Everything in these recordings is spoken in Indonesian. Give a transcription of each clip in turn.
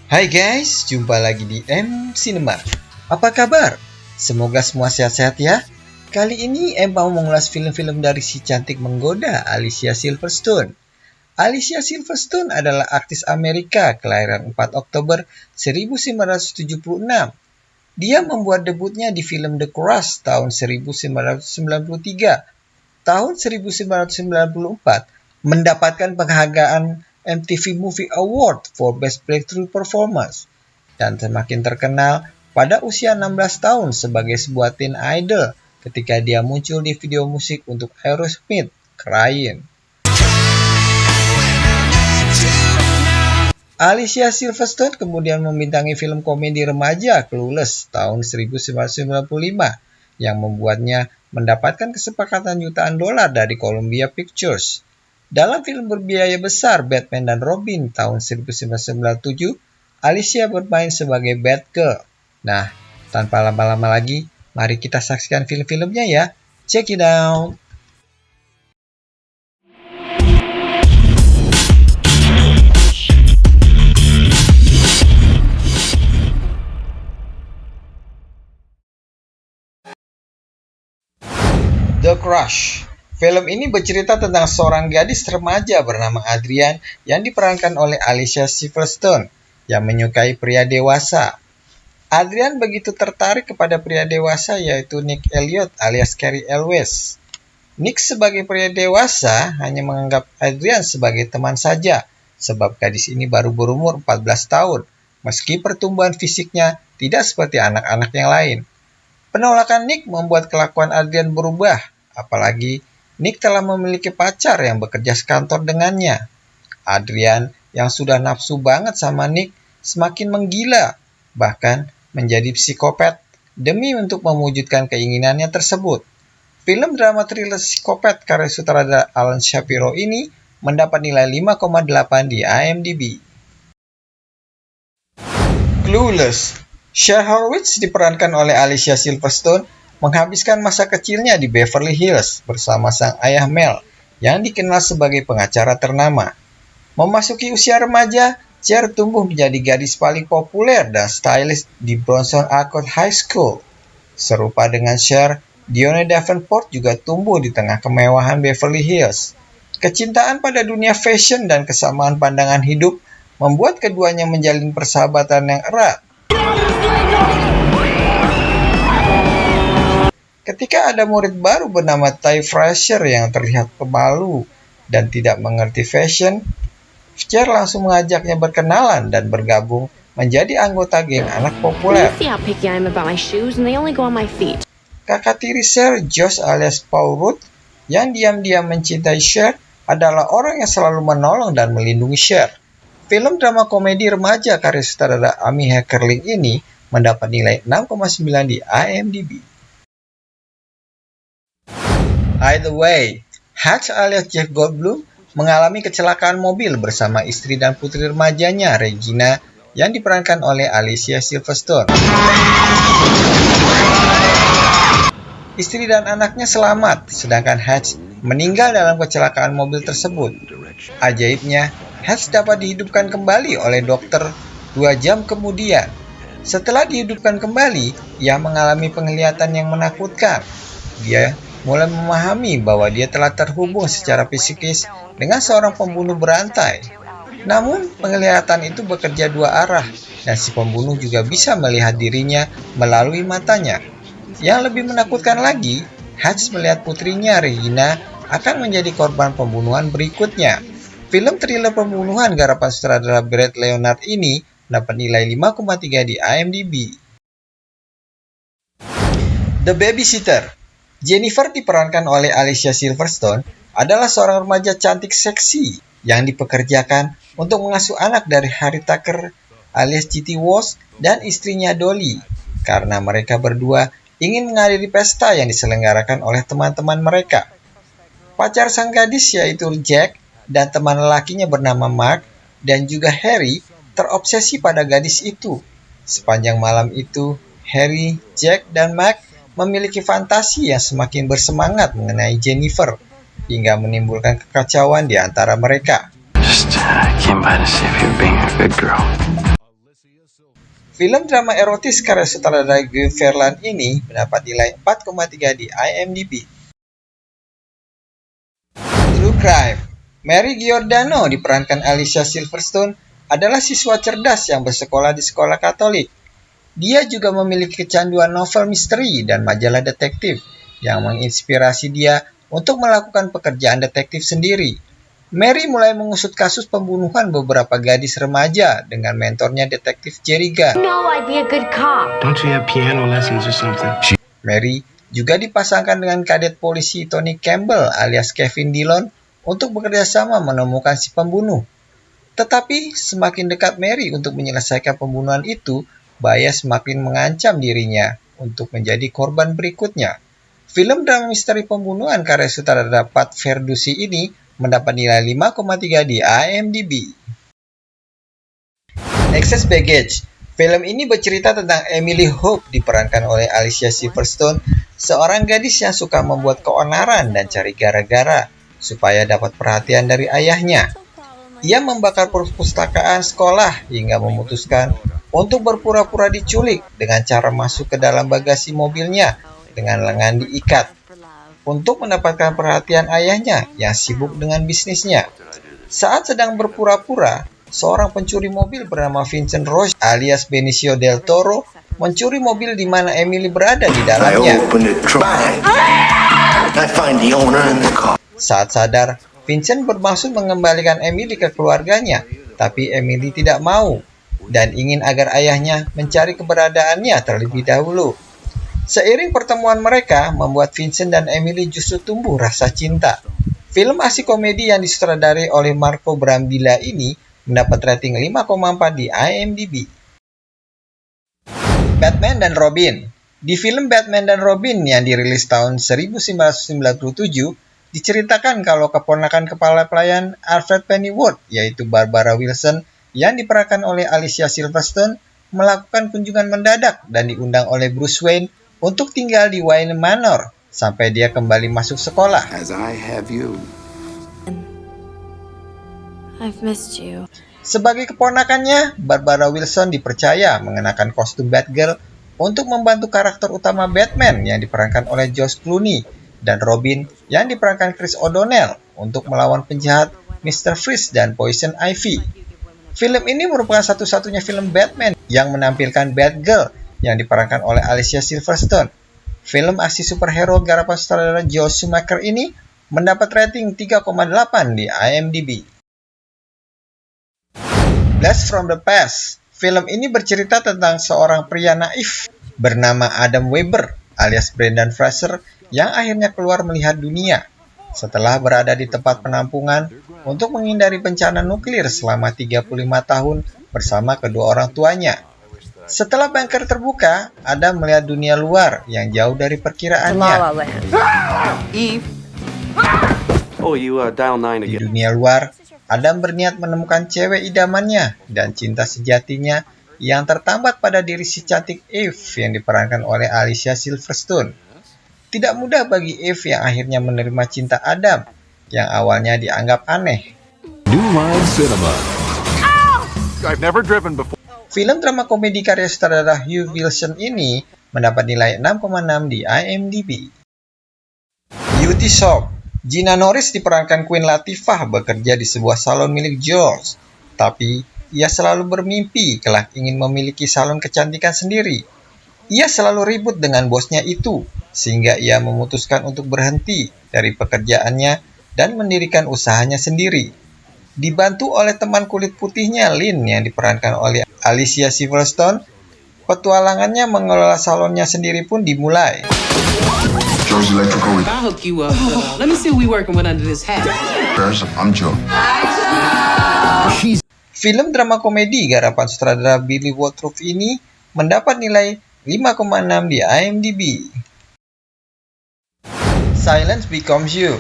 Hai guys, jumpa lagi di M Cinema. Apa kabar? Semoga semua sehat-sehat ya. Kali ini M mau mengulas film-film dari si cantik menggoda Alicia Silverstone. Alicia Silverstone adalah artis Amerika kelahiran 4 Oktober 1976. Dia membuat debutnya di film The Crush tahun 1993. Tahun 1994 mendapatkan penghargaan MTV Movie Award for Best Breakthrough Performance dan semakin terkenal pada usia 16 tahun sebagai sebuah teen idol ketika dia muncul di video musik untuk Aerosmith, Crying. Alicia Silverstone kemudian membintangi film komedi remaja Clueless tahun 1995 yang membuatnya mendapatkan kesepakatan jutaan dolar dari Columbia Pictures. Dalam film berbiaya besar Batman dan Robin tahun 1997, Alicia bermain sebagai Batgirl. Nah, tanpa lama-lama lagi, mari kita saksikan film-filmnya ya. Check it out! The Crush. Film ini bercerita tentang seorang gadis remaja bernama Adrian yang diperankan oleh Alicia Silverstone yang menyukai pria dewasa. Adrian begitu tertarik kepada pria dewasa yaitu Nick Elliot alias Cary Elwes. Nick sebagai pria dewasa hanya menganggap Adrian sebagai teman saja sebab gadis ini baru berumur 14 tahun meski pertumbuhan fisiknya tidak seperti anak-anak yang lain. Penolakan Nick membuat kelakuan Adrian berubah, apalagi Nick telah memiliki pacar yang bekerja sekantor dengannya. Adrian yang sudah nafsu banget sama Nick semakin menggila, bahkan menjadi psikopat demi untuk mewujudkan keinginannya tersebut. Film drama thriller psikopat karya sutradara Alan Shapiro ini mendapat nilai 5,8 di IMDb. Clueless. Cher Horowitz diperankan oleh Alicia Silverstone menghabiskan masa kecilnya di Beverly Hills bersama sang ayah Mel yang dikenal sebagai pengacara ternama. Memasuki usia remaja, Cher tumbuh menjadi gadis paling populer dan stylish di Bronson Arcade High School. Serupa dengan Cher, Dionne Davenport juga tumbuh di tengah kemewahan Beverly Hills. Kecintaan pada dunia fashion dan kesamaan pandangan hidup membuat keduanya menjalin persahabatan yang erat. Ketika ada murid baru bernama Ty Frazier yang terlihat pemalu dan tidak mengerti fashion, Cher langsung mengajaknya berkenalan dan bergabung menjadi anggota geng anak populer. Kakak tiri Cher, Josh alias Paul Rudd, yang diam-diam mencintai Cher, adalah orang yang selalu menolong dan melindungi Cher. Film drama komedi remaja karya sutradara Amy Heckerling ini mendapat nilai 6,9 di IMDb. Either way, Hutch alias Jeff Goldblum mengalami kecelakaan mobil bersama istri dan putri remajanya Regina yang diperankan oleh Alicia Silverstone. Istri dan anaknya selamat, sedangkan Hutch meninggal dalam kecelakaan mobil tersebut. Ajaibnya, Hutch dapat dihidupkan kembali oleh dokter 2 jam kemudian. Setelah dihidupkan kembali, ia mengalami penglihatan yang menakutkan. Dia mulai memahami bahwa dia telah terhubung secara psikis dengan seorang pembunuh berantai. Namun, penglihatan itu bekerja dua arah, dan si pembunuh juga bisa melihat dirinya melalui matanya. Yang lebih menakutkan lagi, Hutch melihat putrinya Regina akan menjadi korban pembunuhan berikutnya. Film thriller pembunuhan garapan sutradara Brett Leonard ini dapat nilai 5,3 di IMDb. The Babysitter. Jennifer diperankan oleh Alicia Silverstone adalah seorang remaja cantik seksi yang dipekerjakan untuk mengasuh anak dari Harry Tucker alias G.T. Walsh dan istrinya Dolly karena mereka berdua ingin menghadiri pesta yang diselenggarakan oleh teman-teman mereka. Pacar sang gadis yaitu Jack dan teman lelakinya bernama Mark dan juga Harry terobsesi pada gadis itu. Sepanjang malam itu, Harry, Jack, dan Mark memiliki fantasi yang semakin bersemangat mengenai Jennifer, hingga menimbulkan kekacauan di antara mereka. Film drama erotis karya sutradara Guy Verlan ini mendapat nilai 4,3 di IMDb. True Crime. Mary Giordano diperankan Alicia Silverstone adalah siswa cerdas yang bersekolah di sekolah Katolik. Dia juga memiliki kecanduan novel misteri dan majalah detektif yang menginspirasi dia untuk melakukan pekerjaan detektif sendiri. Mary mulai mengusut kasus pembunuhan beberapa gadis remaja dengan mentornya detektif Jerry Gunn. Mary juga dipasangkan dengan kadet polisi Tony Campbell alias Kevin Dillon untuk bekerja sama menemukan si pembunuh. Tetapi semakin dekat Mary untuk menyelesaikan pembunuhan itu, bahaya semakin mengancam dirinya untuk menjadi korban berikutnya. Film drama misteri pembunuhan karya sutradara Pat Verducci ini mendapat nilai 5,3 di IMDb. Excess Baggage. Film ini bercerita tentang Emily Hope diperankan oleh Alicia Silverstone, seorang gadis yang suka membuat keonaran dan cari gara-gara supaya dapat perhatian dari ayahnya. Ia membakar perpustakaan sekolah hingga memutuskan untuk berpura-pura diculik dengan cara masuk ke dalam bagasi mobilnya dengan lengan diikat untuk mendapatkan perhatian ayahnya yang sibuk dengan bisnisnya. Saat sedang berpura-pura, seorang pencuri mobil bernama Vincent Roche alias Benicio del Toro mencuri mobil di mana Emily berada di dalamnya. Saat sadar, Vincent bermaksud mengembalikan Emily ke keluarganya, tapi Emily tidak mau dan ingin agar ayahnya mencari keberadaannya terlebih dahulu. Seiring pertemuan mereka, membuat Vincent dan Emily justru tumbuh rasa cinta. Film aksi komedi yang disutradari oleh Marco Brambilla ini mendapat rating 5,4 di IMDb. Batman dan Robin. Di film Batman dan Robin yang dirilis tahun 1997, diceritakan kalau keponakan kepala pelayan Alfred Pennyworth, yaitu Barbara Wilson, yang diperankan oleh Alicia Silverstone, melakukan kunjungan mendadak dan diundang oleh Bruce Wayne untuk tinggal di Wayne Manor sampai dia kembali masuk sekolah. I've missed you. Sebagai keponakannya, Barbara Wilson dipercaya mengenakan kostum Batgirl untuk membantu karakter utama Batman yang diperankan oleh George Clooney dan Robin yang diperankan Chris O'Donnell untuk melawan penjahat Mr. Freeze dan Poison Ivy. Film ini merupakan satu-satunya film Batman yang menampilkan Batgirl yang diperankan oleh Alicia Silverstone. Film aksi superhero garapan sutradara Joel Schumacher ini mendapat rating 3,8 di IMDb. Blast from the Past. Film ini bercerita tentang seorang pria naif bernama Adam Weber alias Brendan Fraser yang akhirnya keluar melihat dunia setelah berada di tempat penampungan untuk menghindari bencana nuklir selama 35 tahun bersama kedua orang tuanya. Setelah bunker terbuka, Adam melihat dunia luar yang jauh dari perkiraannya. Di dunia luar, Adam berniat menemukan cewek idamannya dan cinta sejatinya yang tertambat pada diri si cantik Eve yang diperankan oleh Alicia Silverstone. Tidak mudah bagi Eve yang akhirnya menerima cinta Adam yang awalnya dianggap aneh. New Line Cinema. I've never driven before. Film drama komedi karya sutradara Hugh Wilson ini mendapat nilai 6,6 di IMDb. Beauty Shop. Gina Norris diperankan Queen Latifah bekerja di sebuah salon milik George, tapi ia selalu bermimpi kelak ingin memiliki salon kecantikan sendiri. Ia selalu ribut dengan bosnya itu, sehingga ia memutuskan untuk berhenti dari pekerjaannya dan mendirikan usahanya sendiri. Dibantu oleh teman kulit putihnya Lynn yang diperankan oleh Alicia Silverstone, petualangannya mengelola salonnya sendiri pun dimulai. Film drama komedi garapan sutradara Billy Waltrip ini mendapat nilai 5,6 di IMDb. Silence Becomes You.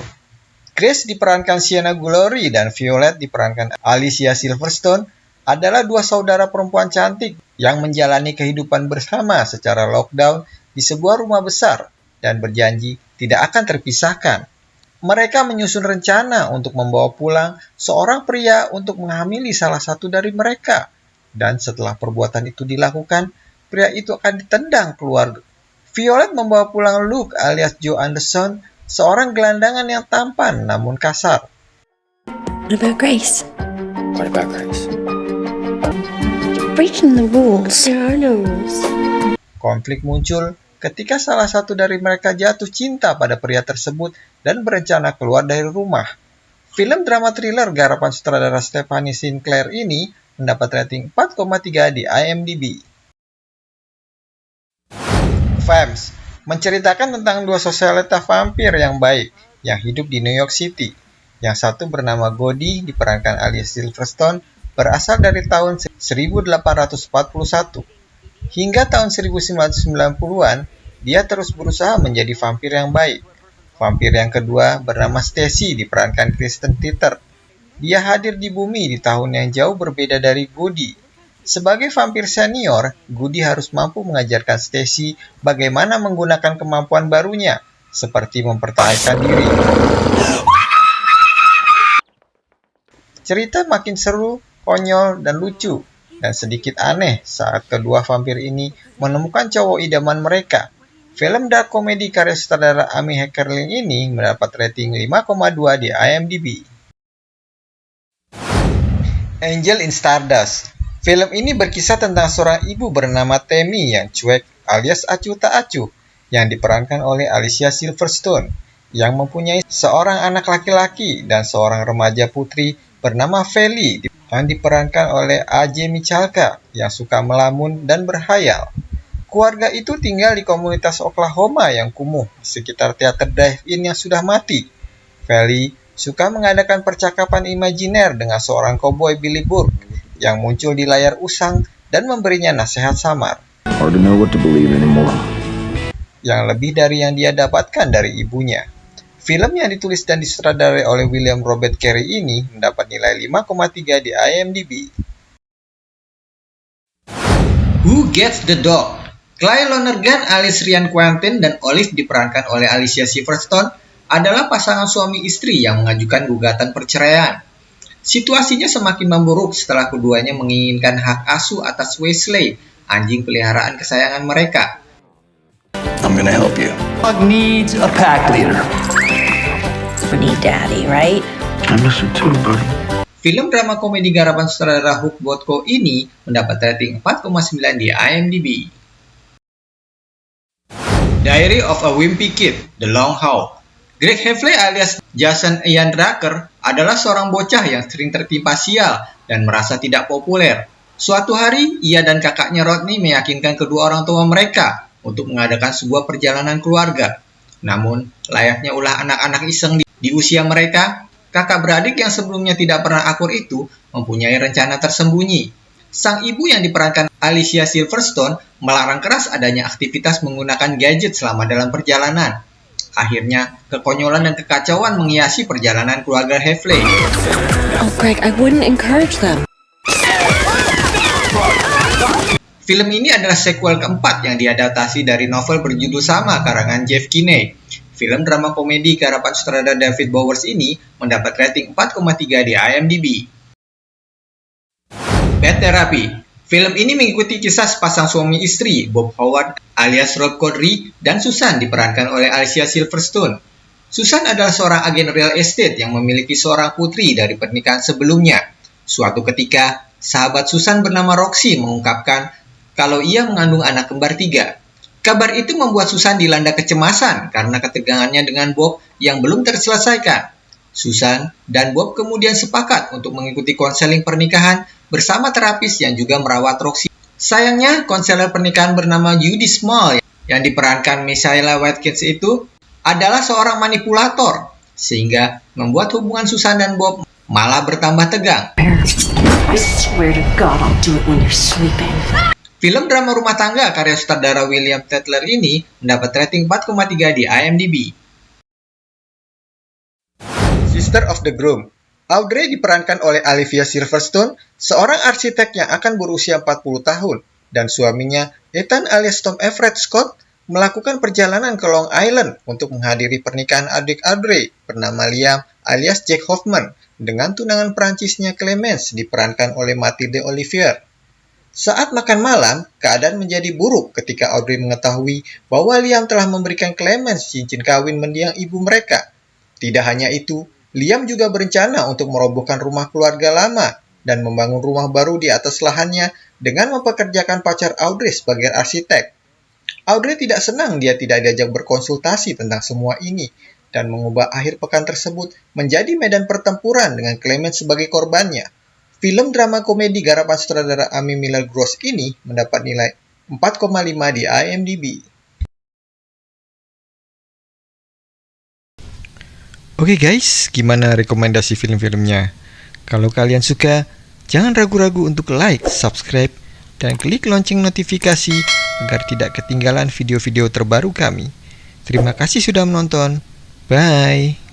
Grace diperankan Sienna Glory dan Violet diperankan Alicia Silverstone adalah dua saudara perempuan cantik yang menjalani kehidupan bersama secara lockdown di sebuah rumah besar dan berjanji tidak akan terpisahkan. Mereka menyusun rencana untuk membawa pulang seorang pria untuk menghamili salah satu dari mereka. Dan setelah perbuatan itu dilakukan, pria itu akan ditendang keluar. Violet membawa pulang Luke alias Joe Anderson, seorang gelandangan yang tampan namun kasar. What about Grace? What about Grace? Breaking the rules. There are no rules. Konflik muncul ketika salah satu dari mereka jatuh cinta pada pria tersebut dan berencana keluar dari rumah. Film drama thriller garapan sutradara Stephanie Sinclair ini mendapat rating 4,3 di IMDb. Vamps menceritakan tentang dua sosialita vampir yang baik yang hidup di New York City. Yang satu bernama Goody diperankan Alicia Silverstone, berasal dari tahun 1841. Hingga tahun 1990-an, dia terus berusaha menjadi vampir yang baik. Vampir yang kedua bernama Stacy diperankan Kristen Ritter. Dia hadir di bumi di tahun yang jauh berbeda dari Goody. Sebagai vampir senior, Goody harus mampu mengajarkan Stacy bagaimana menggunakan kemampuan barunya, seperti mempertahankan diri. Cerita makin seru, konyol, dan lucu, dan sedikit aneh saat kedua vampir ini menemukan cowok idaman mereka. Film dark comedy karya sutradara Amy Heckerling ini mendapat rating 5,2 di IMDb. Angel in Stardust. Film ini berkisah tentang seorang ibu bernama Tammy yang cuek alias acuh tak acuh, yang diperankan oleh Alicia Silverstone, yang mempunyai seorang anak laki-laki dan seorang remaja putri bernama Feli, yang diperankan oleh A.J. Michalka yang suka melamun dan berhayal. Keluarga itu tinggal di komunitas Oklahoma yang kumuh di sekitar teater drive-in yang sudah mati. Feli suka mengadakan percakapan imajiner dengan seorang koboi Billy Burke yang muncul di layar usang dan memberinya nasihat samar. Hard to know what to believe anymore. Yang lebih dari yang dia dapatkan dari ibunya. Film yang ditulis dan disutradarai oleh William Robert Carey ini mendapat nilai 5,3 di IMDb. Who Gets the Dog? Clay Lonergan alias Ryan Quentin dan Olive diperankan oleh Alicia Silverstone adalah pasangan suami istri yang mengajukan gugatan perceraian. Situasinya semakin memburuk setelah keduanya menginginkan hak asuh atas Wesley, anjing peliharaan kesayangan mereka. I'm gonna help you. Dog needs a pack leader. We need daddy, right? I miss her too, buddy. Film drama komedi garapan sutradara Hugh Botko ini mendapat rating 4,9 di IMDb. Diary of a Wimpy Kid, The Long Haul. Greg Heffley alias Jason Ian Drucker adalah seorang bocah yang sering tertimpa sial dan merasa tidak populer. Suatu hari, ia dan kakaknya Rodney meyakinkan kedua orang tua mereka untuk mengadakan sebuah perjalanan keluarga. Namun, layaknya ulah anak-anak iseng di usia mereka, kakak beradik yang sebelumnya tidak pernah akur itu mempunyai rencana tersembunyi. Sang ibu yang diperankan Alicia Silverstone melarang keras adanya aktivitas menggunakan gadget selama dalam perjalanan. Akhirnya, kekonyolan dan kekacauan menghiasi perjalanan keluarga Heffley. Oh, Greg, I wouldn't encourage them. Film ini adalah sequel keempat yang diadaptasi dari novel berjudul sama karangan Jeff Kinney. Film drama komedi garapan sutradara David Bowers ini mendapat rating 4,3 di IMDb. Bad Therapy. Film ini mengikuti kisah sepasang suami istri, Bob Howard alias Rob Corddry dan Susan diperankan oleh Alicia Silverstone. Susan adalah seorang agen real estate yang memiliki seorang putri dari pernikahan sebelumnya. Suatu ketika, sahabat Susan bernama Roxy mengungkapkan kalau ia mengandung anak kembar 3. Kabar itu membuat Susan dilanda kecemasan karena ketegangannya dengan Bob yang belum terselesaikan. Susan dan Bob kemudian sepakat untuk mengikuti konseling pernikahan bersama terapis yang juga merawat Roxy. Sayangnya, konselor pernikahan bernama Judy Small yang diperankan Michaela Watkins itu adalah seorang manipulator, sehingga membuat hubungan Susan dan Bob malah bertambah tegang. I swear to God I'll do it when you're sleeping. Film drama rumah tangga karya sutradara William Tatler ini mendapat rating 4,3 di IMDb. Sister of the Groom. Audrey diperankan oleh Alicia Silverstone, seorang arsitek yang akan berusia 40 tahun, dan suaminya Ethan alias Tom Everett Scott melakukan perjalanan ke Long Island untuk menghadiri pernikahan adik Audrey bernama Liam alias Jack Hoffman dengan tunangan Prancisnya Clemence diperankan oleh Mathilde Olivier. Saat makan malam, keadaan menjadi buruk ketika Audrey mengetahui bahwa Liam telah memberikan Clemens cincin kawin mendiang ibu mereka. Tidak hanya itu, Liam juga berencana untuk merobohkan rumah keluarga lama dan membangun rumah baru di atas lahannya dengan mempekerjakan pacar Audrey sebagai arsitek. Audrey tidak senang dia tidak diajak berkonsultasi tentang semua ini dan mengubah akhir pekan tersebut menjadi medan pertempuran dengan Clemens sebagai korbannya. Film drama komedi garapan sutradara Amy Miller Gross ini mendapat nilai 4,5 di IMDb. Oke guys, gimana rekomendasi film-filmnya? Kalau kalian suka, jangan ragu-ragu untuk like, subscribe, dan klik lonceng notifikasi agar tidak ketinggalan video-video terbaru kami. Terima kasih sudah menonton. Bye!